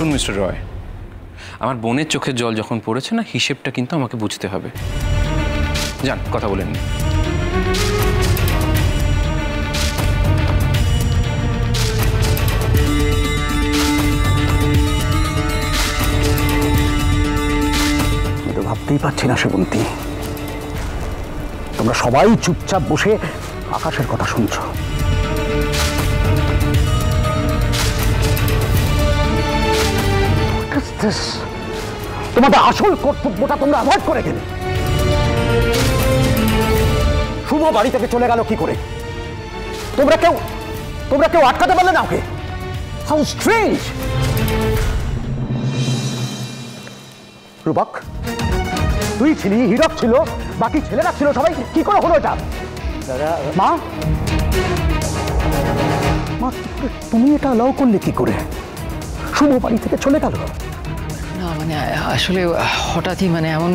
শুন মিস্টার রয়, আমার বোনের চোখের জল যখন পড়েছে না, হিসেবটা কিন্তু আমাকে বুঝতে হবে। যান, কথা বলেন নি। আমি তো ভাবতেই পারছি না সেবন্তী, তোমরা সবাই চুপচাপ বসে আকাশের কথা শুনছো। তোমাদের আসল কর্তব্যটা তোমরা অ্যাভয়েড করে গেলে। শুভ বাড়ি থেকে চলে গেল কি করে? তোমরা কেউ আটকাতে পারলে না ওকে? How strange. রূপক, তুই ছিলি, হীরক ছিল, বাকি ছেলেরা ছিল, সবাই কি করে হলো এটা? মা, তুমি এটা অ্যালাউ করলে কি করে? শুভ বাড়ি থেকে চলে গেল? না মানে আসলে হঠাৎই মানে এমন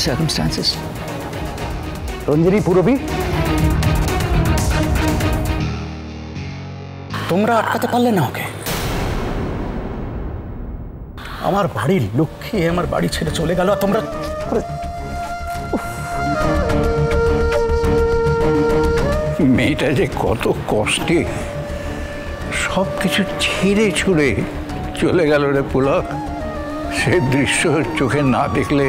সার্কামস্ট্যান্সেস। রঞ্জিনী, পুরবী, তোমরা আটকাতে পারলে না ওকে? আমার বাড়ির লক্ষ্মী আমার বাড়ি ছেড়ে চলে গেল, আর তোমরা মেয়েটা যে কত কষ্টে সব কিছু ছেড়ে ছুড়ে চলে গেল রে পুলক, সে দৃশ্য চোখে না দেখলে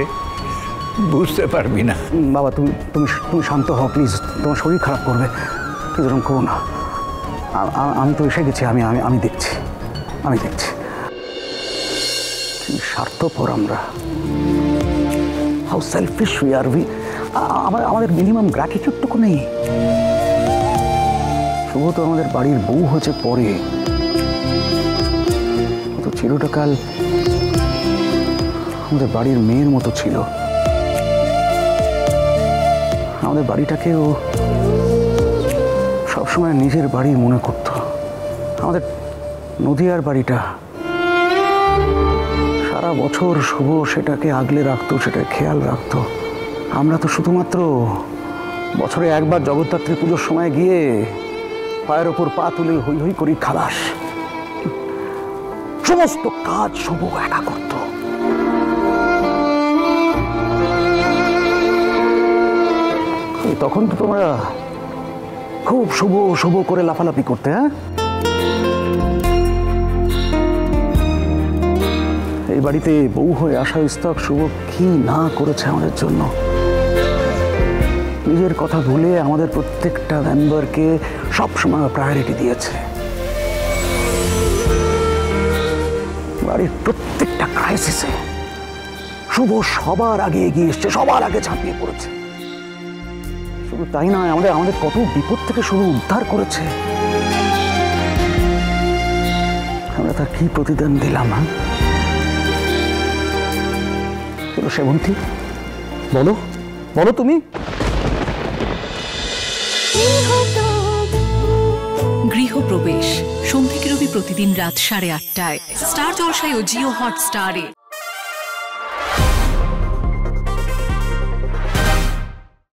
বুঝতে পারবি না। বাবা, তুমি তুমি তুমি শান্ত হও প্লিজ, তোমার শরীর খারাপ করবে, প্লিজ এরকম করো না। আমি তো এসে গেছি, আমি দেখছি, স্বার্থপর আমরা, হাউ সেলফিশ উই আর। আমাদের মিনিমাম গ্র্যাটিটিউডটুকু নেই। শুভ তো আমাদের বাড়ির বউ হয়েছে পরে, তো চিরকাল আমাদের বাড়ির মেয়ের মতো ছিল। আমাদের বাড়িটাকে ও সবসময় নিজের বাড়ি মনে করত। আমাদের নদিয়ার বাড়িটা সারা বছর শুভ সেটাকে আগলে রাখতো, সেটা খেয়াল রাখতো। আমরা তো শুধুমাত্র বছরে একবার জগদ্ধাত্রী পুজোর সময় গিয়ে পায়ের ওপর পা তুলে হই হই করি খালাস। সমস্ত কাজ শুভ একা করত। তখন তো তোমরা খুব শুভ শুভ করে লাফালাফি করতে। হ্যাঁ, এই বাড়িতে বউ হয়ে আসা ইস্তক শুভ কি না করেছে আমাদের জন্য। নিজের কথা ভুলে আমাদের প্রত্যেকটা মেম্বারকে সবসময় প্রায়োরিটি দিয়েছে। বাড়ির প্রত্যেকটা ক্রাইসিসে শুভ সবার আগে এগিয়ে এসছে, সবার আগে ঝাঁপিয়ে পড়েছে। শুধু তাই নয়, আমাদের কত বিপদ থেকে শুভ উদ্ধার করেছে। আমরা তার কি প্রতিদান দিলাম? সেবন্তী, বলো বলো তুমি। গৃহপ্রবেশ সোম থেকে রবি প্রতিদিন রাত 8:30টায় স্টার জলসায় ও জিও হটস্টারে।